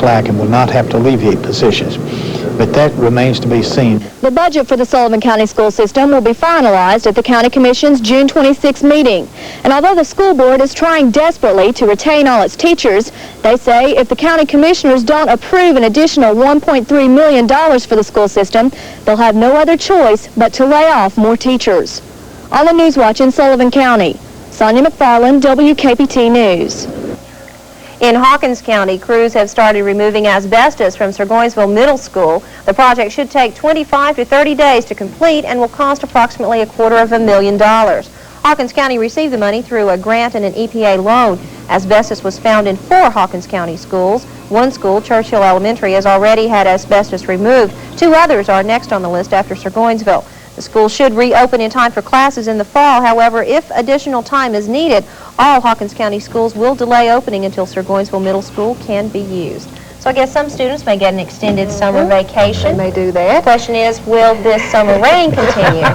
slack and will not have to alleviate positions. But that remains to be seen. The budget for the Sullivan County school system will be finalized at the County Commission's June 26 meeting. And although the school board is trying desperately to retain all its teachers, they say if the county commissioners don't approve an additional $1.3 million for the school system, they'll have no other choice but to lay off more teachers. On the Newswatch in Sullivan County, Sonia McFarland, WKPT News. In Hawkins County, crews have started removing asbestos from Surgoinsville Middle School. The project should take 25 to 30 days to complete and will cost approximately $250,000. Hawkins County received the money through a grant and an EPA loan. Asbestos was found in 4 Hawkins County schools. One school, Churchill Elementary, has already had asbestos removed. 2 others are next on the list after Surgoinsville. The school should reopen in time for classes in the fall. However, if additional time is needed, all Hawkins County schools will delay opening until Surgoinsville Middle School can be used. So I guess some students may get an extended summer vacation. They may do that. The question is, will this summer rain continue?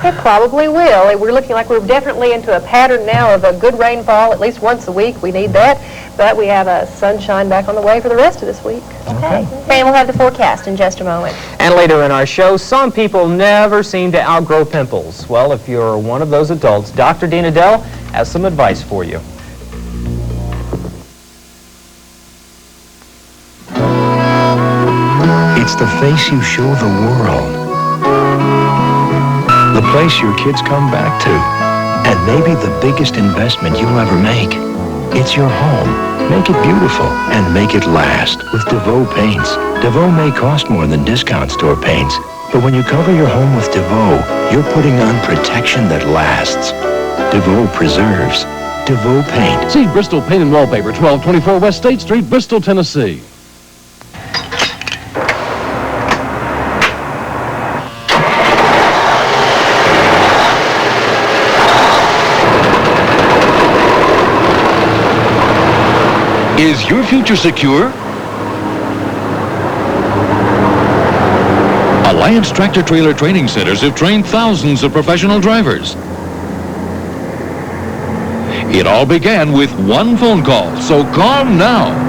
It probably will. We're looking like we're definitely into a pattern now of a good rainfall at least once a week. We need that. But we have a sunshine back on the way for the rest of this week. Okay. Fran will have the forecast in just a moment. And later in our show, some people never seem to outgrow pimples. Well, if you're one of those adults, Dr. Dina Dell has some advice for you. It's the face you show the world. The place your kids come back to. And maybe the biggest investment you'll ever make. It's your home. Make it beautiful and make it last with DeVoe paints. DeVoe may cost more than discount store paints, but when you cover your home with DeVoe, you're putting on protection that lasts. DeVoe preserves. DeVoe paint. See Bristol Paint and Wallpaper, 1224 West State Street, Bristol, Tennessee. Is your future secure? Alliance Tractor Trailer Training Centers have trained thousands of professional drivers. It all began with one phone call, so call now.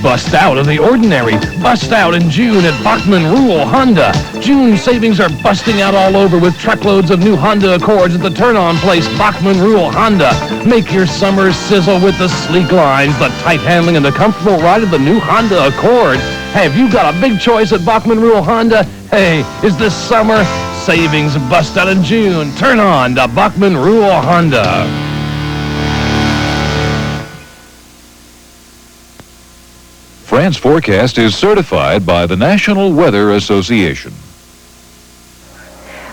Bust out of the ordinary. Bust out in June at Bachman Rural Honda. June savings are busting out all over with truckloads of new Honda Accords at the turn-on place, Bachman Rural Honda. Make your summer sizzle with the sleek lines, the tight handling, and the comfortable ride of the new Honda Accord. Hey, have you got a big choice at Bachman Rural Honda? Hey, is this summer? Savings bust out in June. Turn on to Bachman Rural Honda. France forecast is certified by the National Weather Association.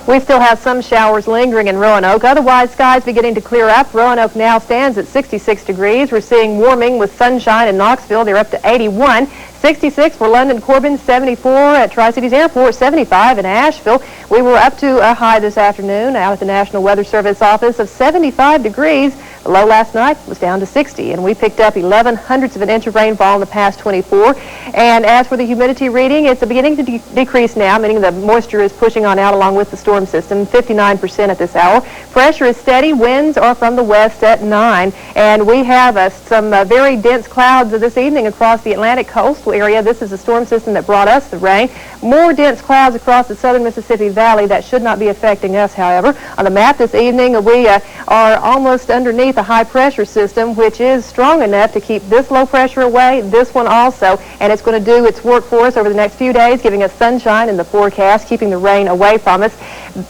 We still have some showers lingering in Roanoke. Otherwise, skies beginning to clear up. Roanoke now stands at 66 degrees. We're seeing warming with sunshine in Knoxville. They're up to 81. 66 for London Corbin, 74 at Tri-Cities Airport, 75 in Asheville. We were up to a high this afternoon out at the National Weather Service office of 75 degrees. The low last night was down to 60, and we picked up 0.11 of an inch of rainfall in the past 24. And as for the humidity reading, it's beginning to decrease now, meaning the moisture is pushing on out along with the storm system, 59% at this hour. Pressure is steady. Winds are from the west at 9. And we have some very dense clouds this evening across the Atlantic coastal area. This is the storm system that brought us the rain. More dense clouds across the southern Mississippi Valley. That should not be affecting us, however. On the map this evening, we are almost underneath a high pressure system, which is strong enough to keep this low pressure away, this one also, and it's going to do its work for us over the next few days, giving us sunshine in the forecast, keeping the rain away from us.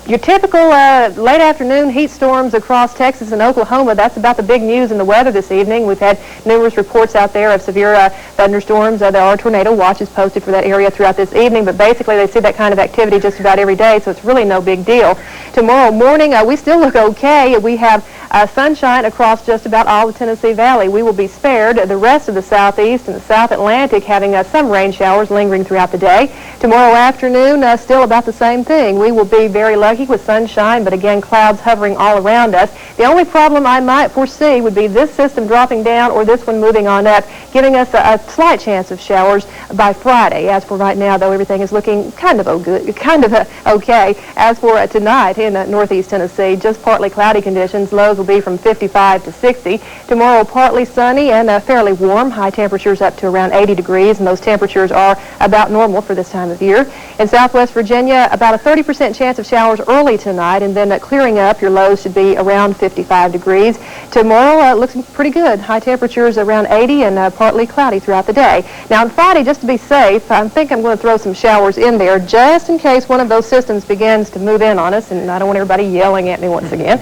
Your typical late afternoon heat storms across Texas and Oklahoma, that's about the big news in the weather this evening. We've had numerous reports out there of severe thunderstorms. There are tornado watches posted for that area throughout this evening, but basically they see that kind of activity just about every day, so it's really no big deal. Tomorrow morning, we still look okay. We have sunshine across just about all the Tennessee Valley. We will be spared the rest of the southeast and the South Atlantic, having some rain showers lingering throughout the day. Tomorrow afternoon, still about the same thing. We will be very lucky with sunshine, but again, clouds hovering all around us. The only problem I might foresee would be this system dropping down or this one moving on up, giving us a slight chance of showers. showers by Friday. As for right now, though, everything is looking kind of okay. As for tonight in northeast Tennessee, just partly cloudy conditions. Lows will be from 55 to 60. Tomorrow, partly sunny and fairly warm. High temperatures up to around 80 degrees, and those temperatures are about normal for this time of year. In southwest Virginia, about a 30% chance of showers early tonight, and then clearing up. Your lows should be around 55 degrees. Tomorrow looks pretty good. High temperatures around 80 and partly cloudy throughout the day. Now on Friday, just to be safe, I think I'm going to throw some showers in there just in case one of those systems begins to move in on us, and I don't want everybody yelling at me once again.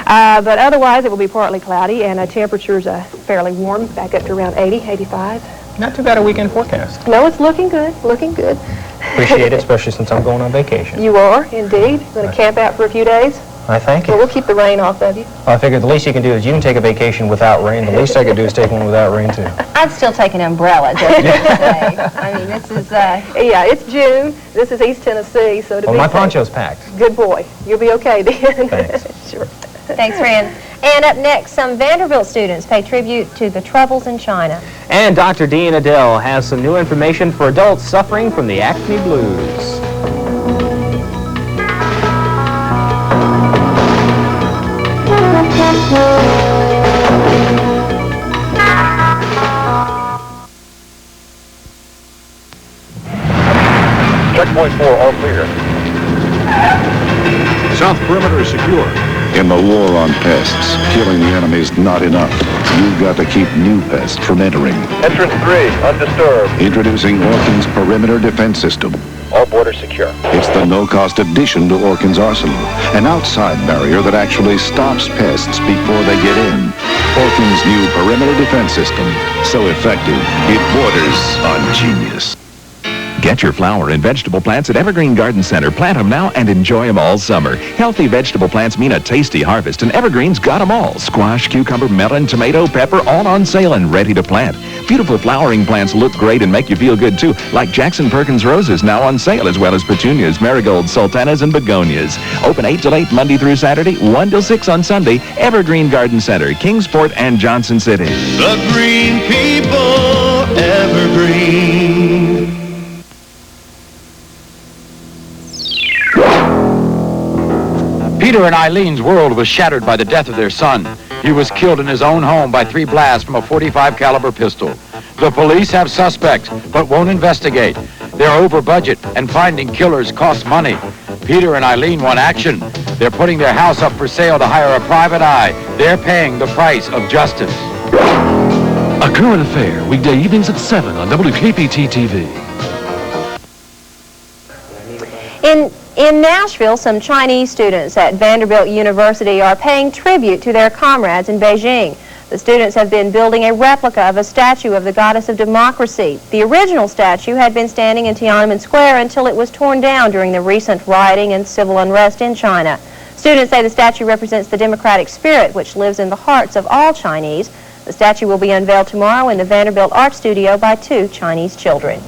But otherwise, it will be partly cloudy and temperatures fairly warm, back up to around 80, 85. Not too bad a weekend forecast. No, it's looking good, looking good. Appreciate it, especially since I'm going on vacation. You are, indeed. Going to camp out for a few days? I thank you. Well, we'll keep the rain off of you. Well, I figure the least you can do is you can take a vacation without rain. The least I could do is take one without rain, too. I'd still take an umbrella, just to say. I mean, this is... Yeah, it's June. This is East Tennessee, so to Well, be my safe. poncho's packed. Good boy. You'll be okay then. Thanks. Sure. Thanks, Fran. And up next, some Vanderbilt students pay tribute to the troubles in China. And Dr. Dean Adele has some new information for adults suffering from the acne blues. Checkpoint 4, all clear. South perimeter is secure. In the war on pests, killing the enemy is not enough. You've got to keep new pests from entering. Entrance 3, undisturbed. Introducing Orkin's Perimeter Defense System. All borders secure. It's the no-cost addition to Orkin's arsenal. An outside barrier that actually stops pests before they get in. Orkin's new Perimeter Defense System. So effective, it borders on genius. Get your flower and vegetable plants at Evergreen Garden Center. Plant them now and enjoy them all summer. Healthy vegetable plants mean a tasty harvest, and Evergreen's got them all. Squash, cucumber, melon, tomato, pepper, all on sale and ready to plant. Beautiful flowering plants look great and make you feel good, too, like Jackson Perkins roses, now on sale, as well as petunias, marigolds, sultanas, and begonias. Open 8 till 8 Monday through Saturday, 1 till 6 on Sunday. Evergreen Garden Center, Kingsport and Johnson City. The green people, Evergreen. Peter and Eileen's world was shattered by the death of their son. He was killed in his own home by 3 blasts from a .45 caliber pistol. The police have suspects, but won't investigate. They're over budget, and finding killers costs money. Peter and Eileen want action. They're putting their house up for sale to hire a private eye. They're paying the price of justice. A Current Affair, weekday evenings at 7 on WKPT TV. In Nashville, some Chinese students at Vanderbilt University are paying tribute to their comrades in Beijing. The students have been building a replica of a statue of the goddess of democracy. The original statue had been standing in Tiananmen Square until it was torn down during the recent rioting and civil unrest in China. Students say the statue represents the democratic spirit which lives in the hearts of all Chinese. The statue will be unveiled tomorrow in the Vanderbilt Art Studio by 2 Chinese children.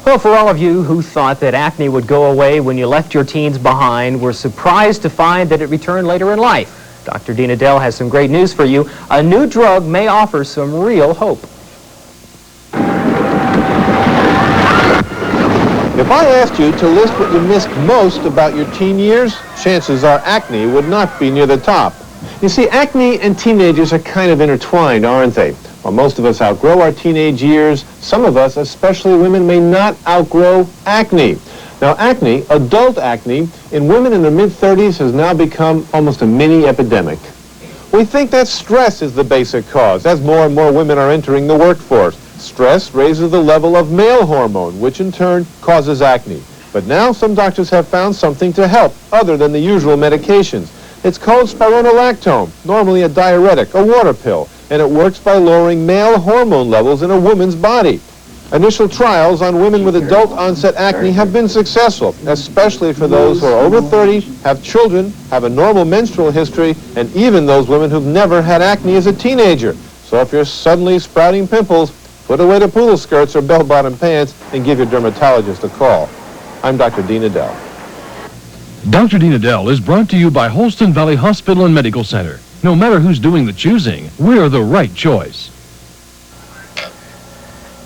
Well, for all of you who thought that acne would go away when you left your teens behind, we're surprised to find that it returned later in life. Dr. Dean Adele has some great news for you. A new drug may offer some real hope. If I asked you to list what you missed most about your teen years, chances are acne would not be near the top. You see, acne and teenagers are kind of intertwined, aren't they? While most of us outgrow our teenage years, some of us, especially women, may not outgrow acne. Now, acne, adult acne, in women in their mid-30s has now become almost a mini epidemic. We think that stress is the basic cause, as more and more women are entering the workforce. Stress raises the level of male hormone, which in turn causes acne. But now some doctors have found something to help, other than the usual medications. It's called spironolactone, normally a diuretic, a water pill, and it works by lowering male hormone levels in a woman's body. Initial trials on women with adult-onset acne have been successful, especially for those who are over 30, have children, have a normal menstrual history, and even those women who've never had acne as a teenager. So if you're suddenly sprouting pimples, put away the poodle skirts or bell-bottom pants and give your dermatologist a call. I'm Dr. Dean Adele. Dr. Dean Adele is brought to you by Holston Valley Hospital and Medical Center. No matter who's doing the choosing, we're the right choice.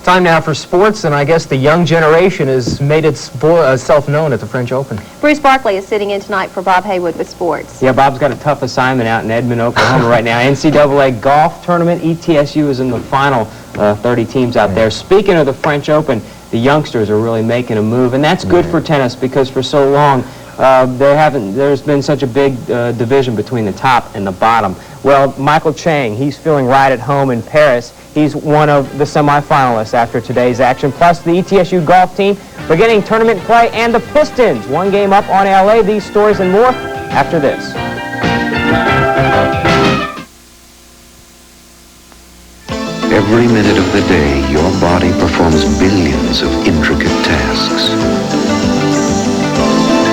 Time now for sports, and I guess the young generation has made itself known at the French Open. Bruce Barkley is sitting in tonight for Bob Haywood with sports. Yeah, Bob's got a tough assignment out in Edmond, Oklahoma right now. NCAA golf tournament. ETSU is in the final 30 teams out there. Speaking of the French Open, the youngsters are really making a move, and that's good for tennis because for so long there's been such a big division between the top and the bottom. Well, Michael Chang, he's feeling right at home in Paris. He's one of the semifinalists after today's action. Plus, the ETSU golf team beginning tournament play, and the Pistons one game up on LA. These stories and more after this. Every minute of the day, your body performs billions of intricate tasks.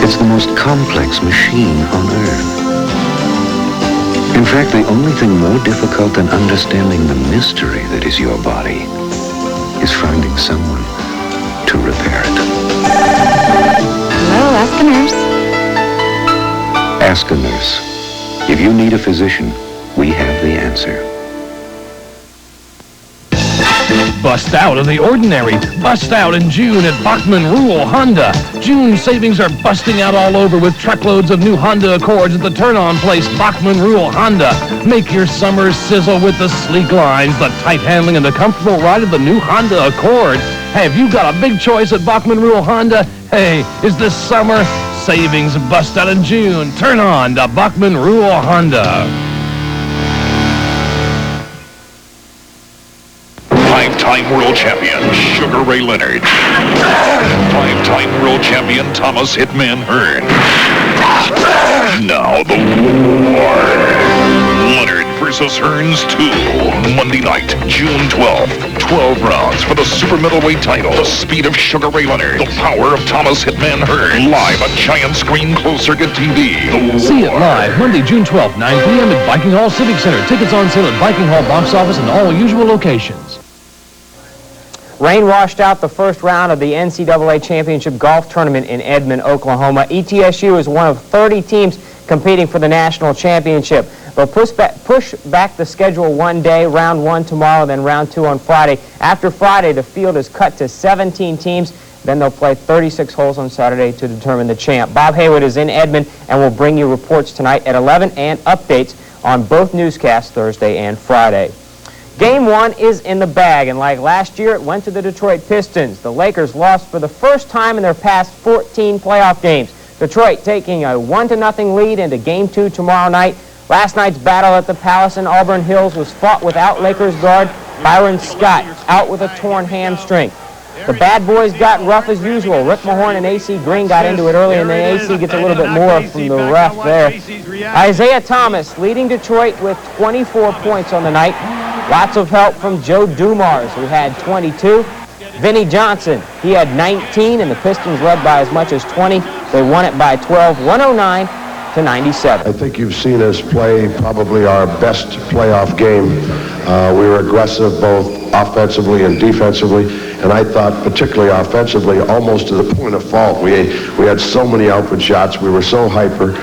It's the most complex machine on Earth. In fact, the only thing more difficult than understanding the mystery that is your body is finding someone to repair it. Well, ask a nurse. Ask a nurse. If you need a physician, we have the answer. Bust out of the ordinary. Bust out in June at Bachman Rural Honda. June savings are busting out all over with truckloads of new Honda Accords at the turn-on place, Bachman Rural Honda. Make your summer sizzle with the sleek lines, the tight handling, and the comfortable ride of the new Honda Accord. Hey, have you got a big choice at Bachman Rural Honda? Hey, is this summer? Savings bust out in June. Turn on to Bachman Rural Honda. Five-time world champion Sugar Ray Leonard. Five-time world champion Thomas Hitman Hearn. Now the war. Leonard versus Hearns 2. Monday night, June 12th. 12 rounds for the super middleweight title. The speed of Sugar Ray Leonard. The power of Thomas Hitman Hearn. Live on giant screen closed circuit TV. See it live Monday, June 12th, 9 p.m. at Viking Hall Civic Center. Tickets on sale at Viking Hall box office and all usual locations. Rain washed out the first round of the NCAA Championship Golf Tournament in Edmond, Oklahoma. ETSU is one of 30 teams competing for the national championship. They'll push back the schedule one day, round 1 tomorrow, then round 2 on Friday. After Friday, the field is cut to 17 teams. Then they'll play 36 holes on Saturday to determine the champ. Bob Haywood is in Edmond and will bring you reports tonight at 11 and updates on both newscasts Thursday and Friday. Game 1 is in the bag, and like last year, it went to the Detroit Pistons. The Lakers lost for the first time in their past 14 playoff games. Detroit taking a 1-0 lead into Game 2 tomorrow night. Last night's battle at the Palace in Auburn Hills was fought without Lakers guard Byron Scott, out with a torn hamstring. The bad boys got rough as usual. Rick Mahorn and A.C. Green got into it early, and then A.C. gets a little bit more from the ref there. Isaiah Thomas leading Detroit with 24 points on the night. Lots of help from Joe Dumars, who had 22. Vinnie Johnson, he had 19, and the Pistons led by as much as 20. They won it by 12, 109-97. I think you've seen us play probably our best playoff game. We were aggressive both offensively and defensively, and I thought particularly offensively almost to the point of fault. We had so many open shots. We were so hyper.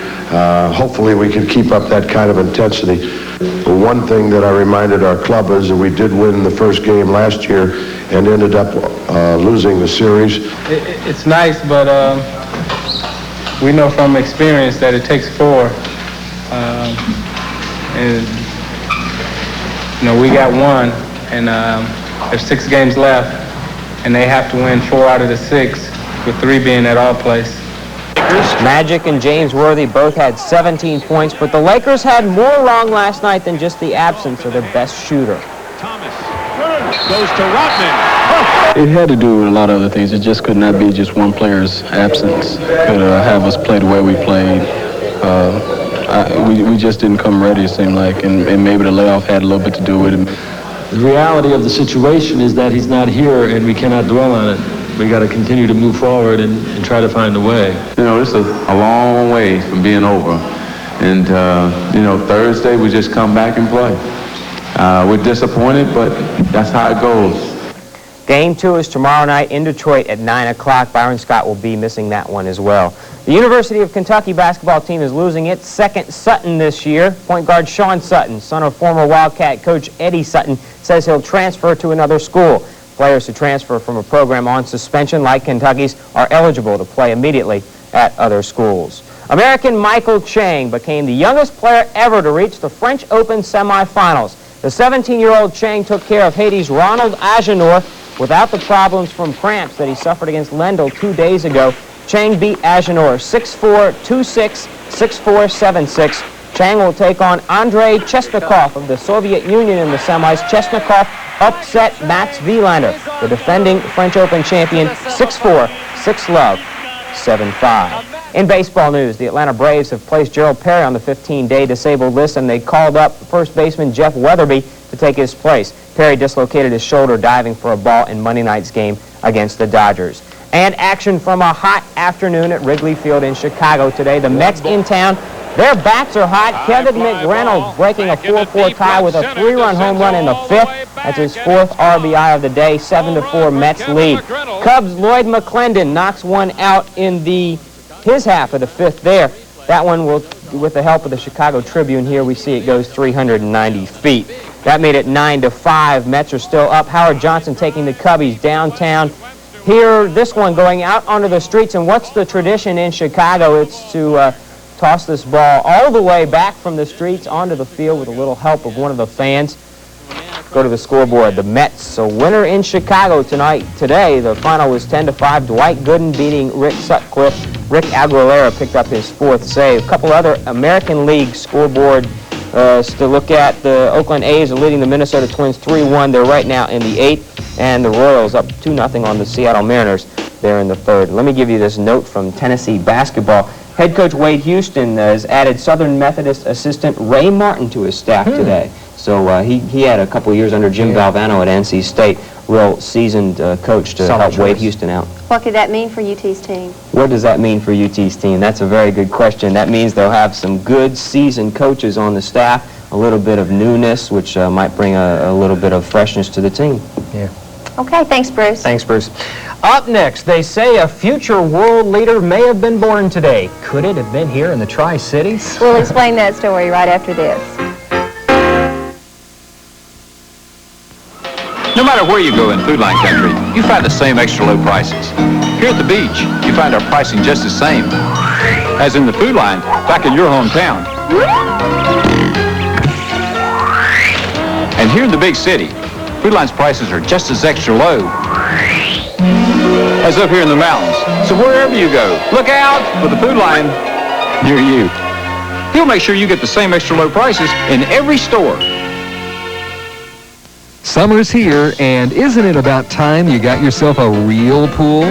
Hopefully we could keep up that kind of intensity. One thing that I reminded our club is that we did win the first game last year and ended up losing the series. It's nice, but we know from experience that it takes 4. And you know, we got 1, and there's 6 games left, and they have to win 4 out of the 6, with 3 being at our place. Magic and James Worthy both had 17 points, but the Lakers had more wrong last night than just the absence of their best shooter. Thomas goes to Rodman. It had to do with a lot of other things. It just could not be just one player's absence could have us play the way we played. We just didn't come ready, it seemed like, and maybe the layoff had a little bit to do with it. The reality of the situation is that he's not here, and we cannot dwell on it. We got to continue to move forward and try to find a way. You know, this is a long way from being over. And, you know, Thursday we just come back and play. We're disappointed, but that's how it goes. Game 2 is tomorrow night in Detroit at 9 o'clock. Byron Scott will be missing that one as well. The University of Kentucky basketball team is losing its second Sutton this year. Point guard Sean Sutton, son of former Wildcat coach Eddie Sutton, says he'll transfer to another school. Players who transfer from a program on suspension like Kentucky's are eligible to play immediately at other schools. American Michael Chang became the youngest player ever to reach the French Open semifinals. The 17-year-old Chang took care of Haiti's Ronald Agenor without the problems from cramps that he suffered against Lendl 2 days ago. Chang beat Agenor 6-4, 2-6, 6-4, 7-6. Chang will take on Andrei Chesnikov of the Soviet Union in the semis. Chesnikov upset Mats Wilander, the defending French Open champion, 6-4, 6-love, 7-5. In baseball news, the Atlanta Braves have placed Gerald Perry on the 15-day disabled list, and they called up first baseman Jeff Weatherby to take his place. Perry dislocated his shoulder diving for a ball in Monday night's game against the Dodgers. And action from a hot afternoon at Wrigley Field in Chicago today. The Mets in town. Their bats are hot. Kevin McReynolds breaking a 4-4 tie with a 3-run home run in the 5th. That's his 4th RBI of the day. 7-4 Mets lead. Cubs' Lloyd McClendon knocks one out in his half of the 5th there. That one will, with the help of the Chicago Tribune here, we see it goes 390 feet. That made it 9-5. Mets are still up. Howard Johnson taking the Cubbies downtown. Here, this one going out onto the streets. And what's the tradition in Chicago? It's to toss this ball all the way back from the streets onto the field with a little help of one of the fans. Go to the scoreboard. The Mets, a winner in Chicago today. The final was 10-5. Dwight Gooden beating Rick Sutcliffe. Rick Aguilera picked up his 4th save. A couple other American League scoreboard to look at. The Oakland A's are leading the Minnesota Twins 3-1. They're right now in the 8th. And the Royals up 2-0 on the Seattle Mariners. They're in the 3rd. Let me give you this note from Tennessee basketball. Head coach Wade Houston has added Southern Methodist assistant Ray Martin to his staff today. So he had a couple years under Jim Valvano at NC State. Real seasoned coach to help Wade Houston out. What could that mean for UT's team? What does that mean for UT's team? That's a very good question. That means they'll have some good seasoned coaches on the staff, a little bit of newness, which might bring a little bit of freshness to the team. Yeah. Okay, thanks, Bruce. Thanks, Bruce. Up next, they say a future world leader may have been born today. Could it have been here in the Tri-Cities? We'll explain that story right after this. No matter where you go in Food Line country, you find the same extra low prices. Here at the beach, you find our pricing just the same as in the Food Line back in your hometown. And here in the big city, Food Line's prices are just as extra low as up here in the mountains. So wherever you go, look out for the Food Line near you. He'll make sure you get the same extra low prices in every store. Summer's here, and isn't it about time you got yourself a real pool?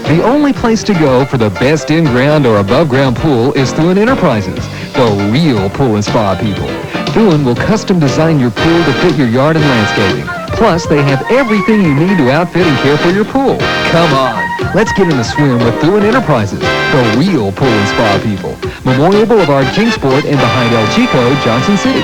The only place to go for the best in-ground or above-ground pool is Thulin Enterprises, the real pool and spa people. Thulin will custom design your pool to fit your yard and landscaping. Plus, they have everything you need to outfit and care for your pool. Come on, let's get in the swim with Thulin Enterprises, the real pool and spa people. Memorial Boulevard, Kingsport, and behind El Chico, Johnson City.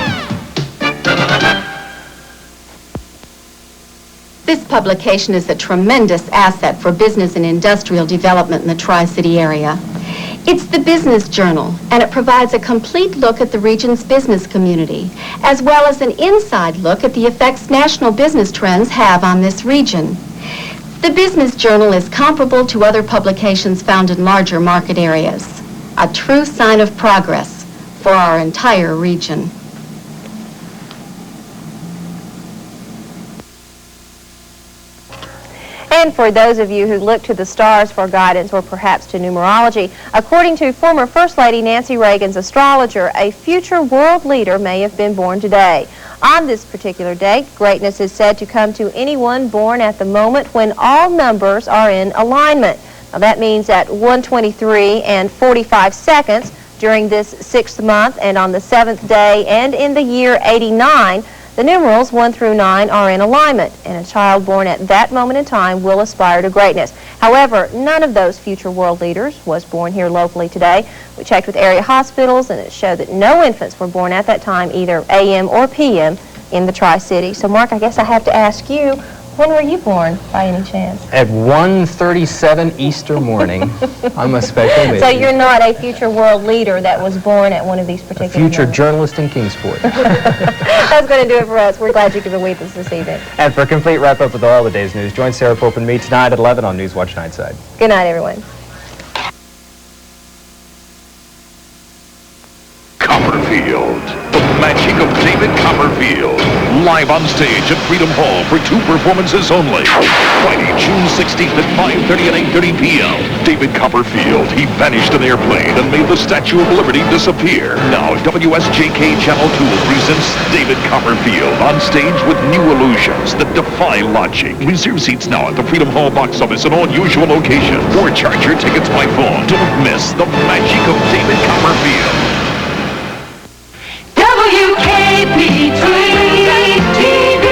This publication is a tremendous asset for business and industrial development in the Tri-City area. It's the Business Journal, and it provides a complete look at the region's business community, as well as an inside look at the effects national business trends have on this region. The Business Journal is comparable to other publications found in larger market areas, a true sign of progress for our entire region. And for those of you who look to the stars for guidance or perhaps to numerology, according to former First Lady Nancy Reagan's astrologer, a future world leader may have been born today. On this particular date, greatness is said to come to anyone born at the moment when all numbers are in alignment. Now that means at 1:23 and 45 seconds during this 6th month and on the 7th day and in the year 89, the numerals 1 through 9 are in alignment, and a child born at that moment in time will aspire to greatness. However, none of those future world leaders was born here locally today. We checked with area hospitals, and it showed that no infants were born at that time, either AM or PM, in the Tri-City. So, Mark, I guess I have to ask you, When were you born, by any chance? At 1:37 Easter morning, I'm a special mission. So you're not a future world leader that was born at one of these particular Future moments. journalist in Kingsport. That's going to do it for us. We're glad you could be with us this evening. And for a complete wrap-up with all the day's news, join Sarah Pope and me tonight at 11 on Newswatch Nightside. Good night, everyone. Copperfield. The magic of David Copperfield. Live on stage at Freedom Hall for 2 performances only. Friday, June 16th at 5:30 and 8:30 p.m. David Copperfield. He vanished an airplane and made the Statue of Liberty disappear. Now, WSJK Channel 2 presents David Copperfield on stage with new illusions that defy logic. Reserve seats now at the Freedom Hall box office in all usual locations. Or charge your tickets by phone. Don't miss the magic of David Copperfield. Wkpt TV.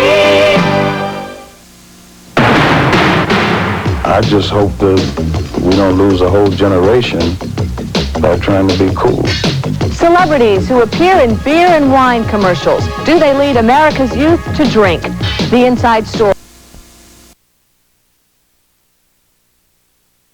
I just hope that we don't lose a whole generation by trying to be cool. Celebrities who appear in beer and wine commercials. Do they lead America's youth to drink? The Inside Story.